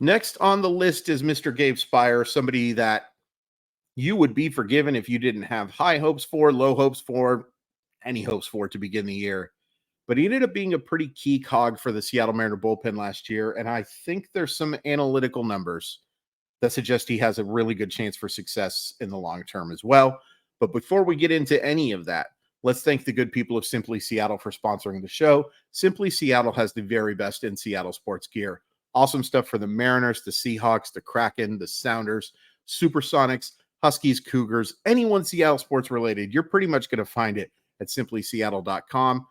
Next on the list is Mr. Gabe Speier, somebody that you would be forgiven if you didn't have high hopes for, low hopes for, any hopes for to begin the year. But he ended up being a pretty key cog for the Seattle Mariner bullpen last year. And I think there's some analytical numbers that suggest he has a really good chance for success in the long term as well. But before we get into any of that, let's thank the good people of Simply Seattle for sponsoring the show. Simply Seattle has the very best in Seattle sports gear. Awesome stuff for the Mariners, the Seahawks, the Kraken, the Sounders, Supersonics, Huskies, Cougars, anyone Seattle sports related. You're pretty much going to find it at simplyseattle.com.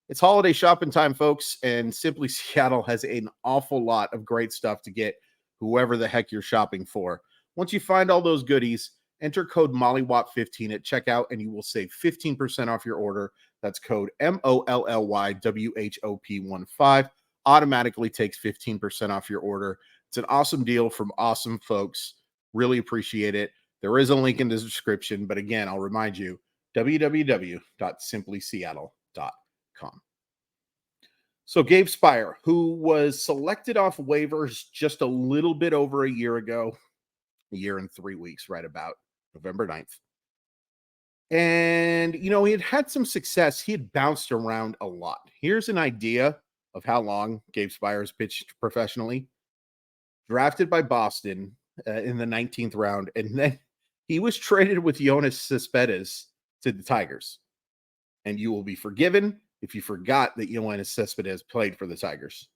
It's holiday shopping time, folks, and Simply Seattle has an awful lot of great stuff to get whoever the heck you're shopping for. Once you find all those goodies, enter code MOLLYWOP15 at checkout and you will save 15% off your order. That's code MOLLYWHOP15. Automatically takes 15% off your order. It's an awesome deal from awesome folks. Really appreciate it. There is a link in the description, but again, I'll remind you, www.simplyseattle.com. So Gabe Speier, who was selected off waivers just a little bit over a year ago, a year and 3 weeks, right about November 9th. And, he had some success. He had bounced around a lot. Here's an idea of how long Gabe Speier has pitched professionally. Drafted by Boston in the 19th round, and then he was traded with Yoenis Cespedes to the Tigers. And you will be forgiven if you forgot that Yoenis Cespedes played for the Tigers.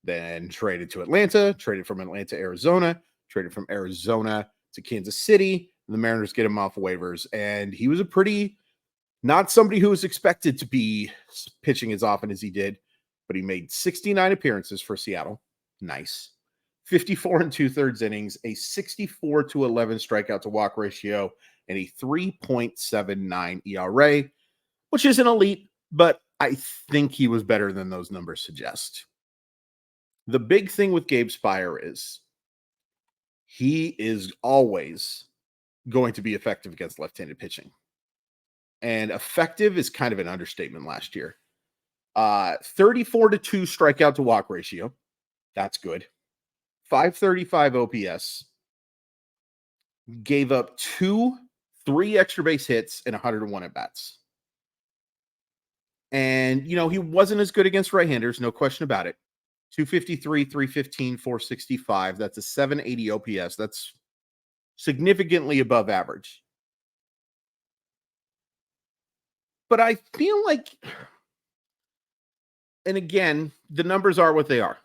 Then traded to Atlanta, traded from Atlanta, Arizona, traded from Arizona to Kansas City. The Mariners get him off waivers. And he was not somebody who was expected to be pitching as often as he did, but he made 69 appearances for Seattle. Nice. 54 and 2/3 innings, a 64-11 strikeout to walk ratio, and a 3.79 ERA, which isn't elite, but I think he was better than those numbers suggest. The big thing with Gabe Speier is he is always going to be effective against left-handed pitching. And effective is kind of an understatement last year. 34-2 strikeout to walk ratio. That's good. 535 OPS. Gave up 3 extra base hits and 101 at-bats. And, he wasn't as good against right-handers, no question about it. 253, 315, 465. That's a 780 OPS. That's significantly above average. But I feel like, and again, the numbers are what they are.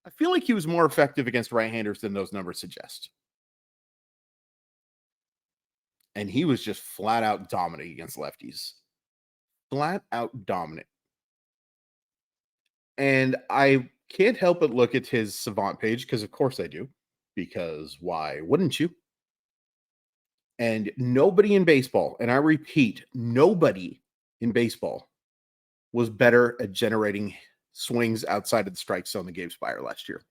I feel like he was more effective against right-handers than those numbers suggest. And he was just flat out dominant against lefties. Flat out dominant. And I can't help but look at his Savant page, because of course I do. Because why wouldn't you? And nobody in baseball, and I repeat, nobody in baseball was better at generating swings outside of the strike zone than Gabe Speier last year.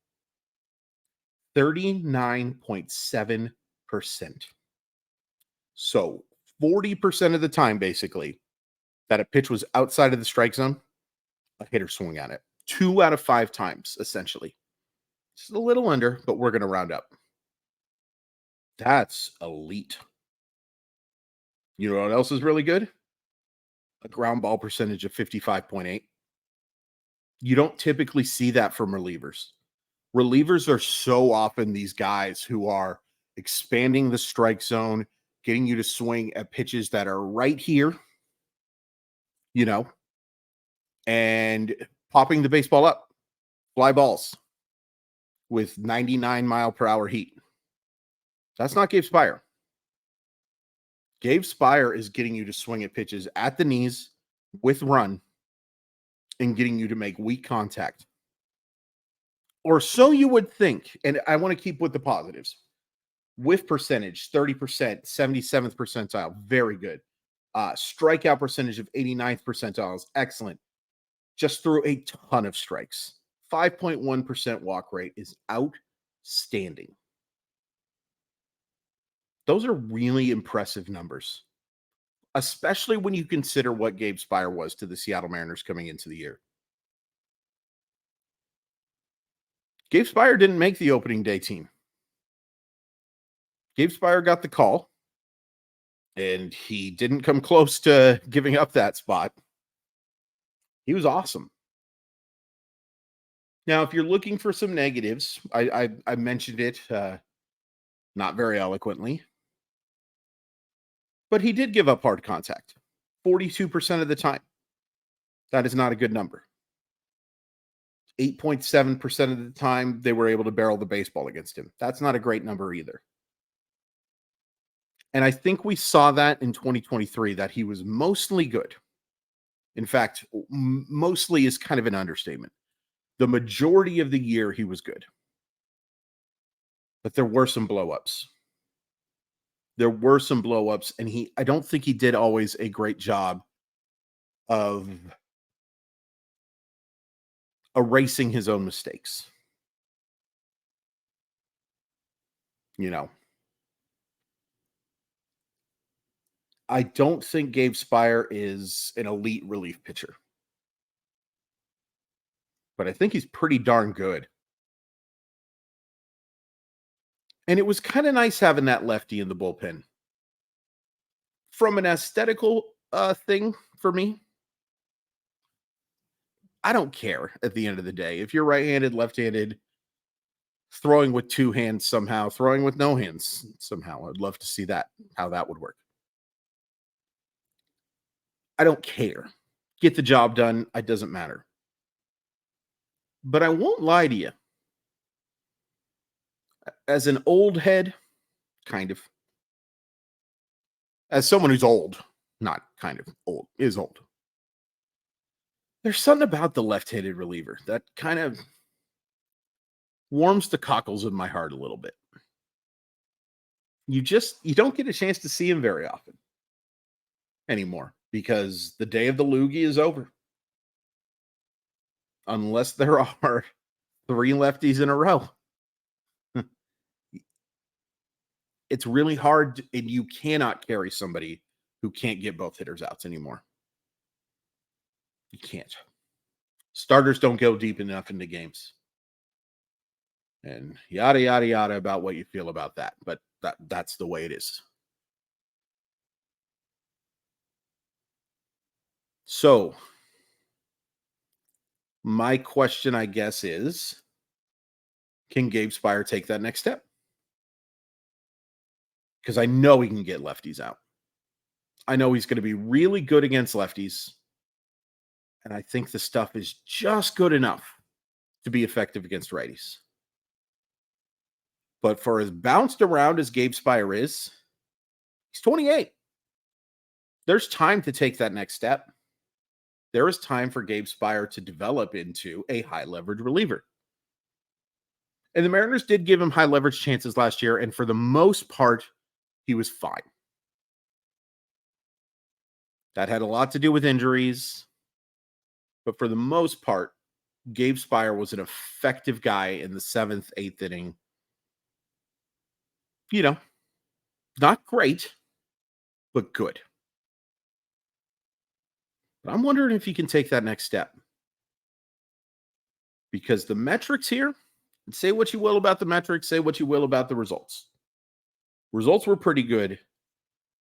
39.7%. So 40% of the time, basically, that a pitch was outside of the strike zone, a hitter swung at it. 2 out of 5 times, essentially. Just a little under, but we're going to round up. That's elite. You know what else is really good? A ground ball percentage of 55.8. You don't typically see that from relievers. Relievers are so often these guys who are expanding the strike zone, getting you to swing at pitches that are right here, and popping the baseball up, fly balls with 99 mile per hour heat. That's not Gabe Speier. Gabe Speier is getting you to swing at pitches at the knees with run and getting you to make weak contact. Or so you would think. And I want to keep with the positives. Whiff percentage, 30%, 77th percentile, very good. Strikeout percentage of 89th percentile is excellent. Just threw a ton of strikes. 5.1% walk rate is outstanding. Those are really impressive numbers, especially when you consider what Gabe Speier was to the Seattle Mariners coming into the year. Gabe Speier didn't make the opening day team. Gabe Speier got the call, and he didn't come close to giving up that spot. He was awesome. Now, if you're looking for some negatives, I mentioned it not very eloquently, but he did give up hard contact 42% of the time. That is not a good number. 8.7% of the time they were able to barrel the baseball against him. That's not a great number either. And I think we saw that in 2023, that he was mostly good. In fact, mostly is kind of an understatement. The majority of the year he was good. But there were some blow-ups. And I don't think he did always a great job of erasing his own mistakes. I don't think Gabe Speier is an elite relief pitcher, but I think he's pretty darn good. And it was kind of nice having that lefty in the bullpen. From an aesthetical thing for me, I don't care at the end of the day. If you're right-handed, left-handed, throwing with two hands somehow, throwing with no hands somehow, I'd love to see that, how that would work. I don't care. Get the job done. It doesn't matter. But I won't lie to you. As an old head, kind of. As someone who's old, not kind of old, is old. There's something about the left-handed reliever that kind of warms the cockles of my heart a little bit. You don't get a chance to see him very often anymore, because the day of the loogie is over. Unless there are 3 lefties in a row. It's really hard, and you cannot carry somebody who can't get both hitters outs anymore. You can't. Starters don't go deep enough into games. And yada, yada, yada about what you feel about that. But that's the way it is. So, my question, I guess, is, can Gabe Speier take that next step? Because I know he can get lefties out. I know he's going to be really good against lefties. And I think the stuff is just good enough to be effective against righties. But for as bounced around as Gabe Speier is, he's 28. There's time to take that next step. There is time for Gabe Speier to develop into a high leverage reliever. And the Mariners did give him high leverage chances last year, and for the most part, he was fine. That had a lot to do with injuries, but for the most part, Gabe Speier was an effective guy in the 7th, 8th inning. Not great, but good. But I'm wondering if he can take that next step. Because the metrics here, say what you will about the metrics, say what you will about the results. Results were pretty good.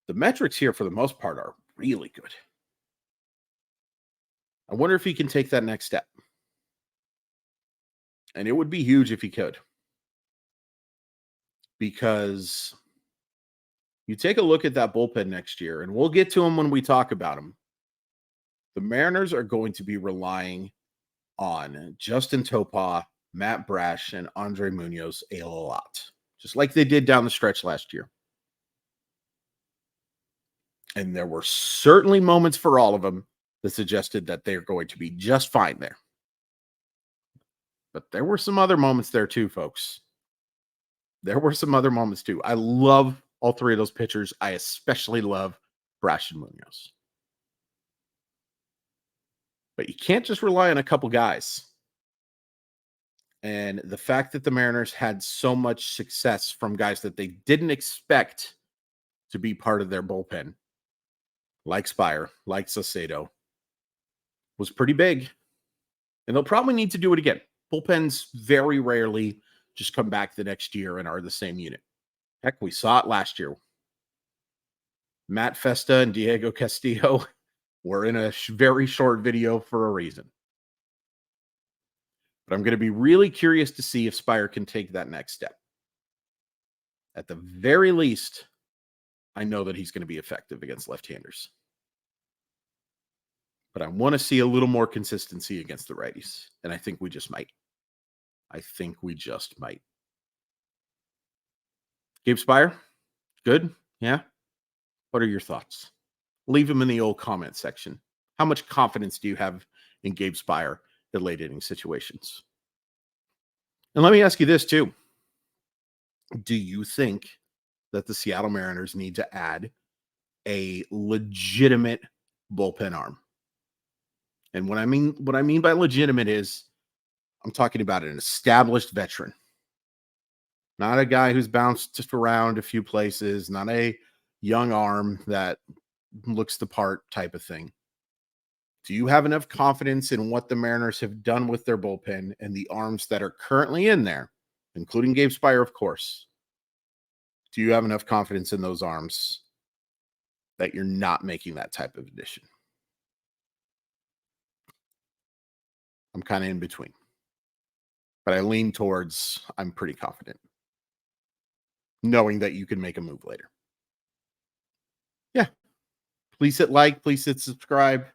The metrics here, for the most part, are really good. I wonder if he can take that next step. And it would be huge if he could. Because you take a look at that bullpen next year, and we'll get to him when we talk about him. The Mariners are going to be relying on Justin Topa, Matt Brash, and Andre Munoz a lot, just like they did down the stretch last year. And there were certainly moments for all of them that suggested that they're going to be just fine there. But there were some other moments there too, folks. There were some other moments too. I love all 3 of those pitchers. I especially love Brash and Munoz. But you can't just rely on a couple guys. And the fact that the Mariners had so much success from guys that they didn't expect to be part of their bullpen, like Speier, like Saucedo, was pretty big. And they'll probably need to do it again. Bullpens very rarely just come back the next year and are the same unit. Heck, we saw it last year. Matt Festa and Diego Castillo were in a very short video for a reason. But I'm going to be really curious to see if Speier can take that next step. At the very least, I know that he's going to be effective against left-handers. But I want to see a little more consistency against the righties. And I think we just might. Gabe Speier, good? Yeah? What are your thoughts? Leave them in the old comment section. How much confidence do you have in Gabe Speier in late inning situations? And let me ask you this too. Do you think that the Seattle Mariners need to add a legitimate bullpen arm? And what I mean by legitimate is I'm talking about an established veteran, not a guy who's bounced just around a few places, not a young arm that looks the part type of thing. Do you have enough confidence in what the Mariners have done with their bullpen and the arms that are currently in there, including Gabe Speier, of course? Do you have enough confidence in those arms that you're not making that type of addition? I'm kind of in between, but I lean towards I'm pretty confident, knowing that you can make a move later. Yeah. Please hit like, please hit subscribe.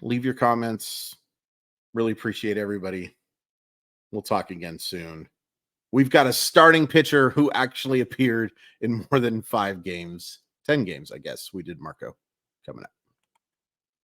Leave your comments. Really appreciate everybody. We'll talk again soon. We've got a starting pitcher who actually appeared in more than 5 games, 10 games, I guess. We did Marco coming up.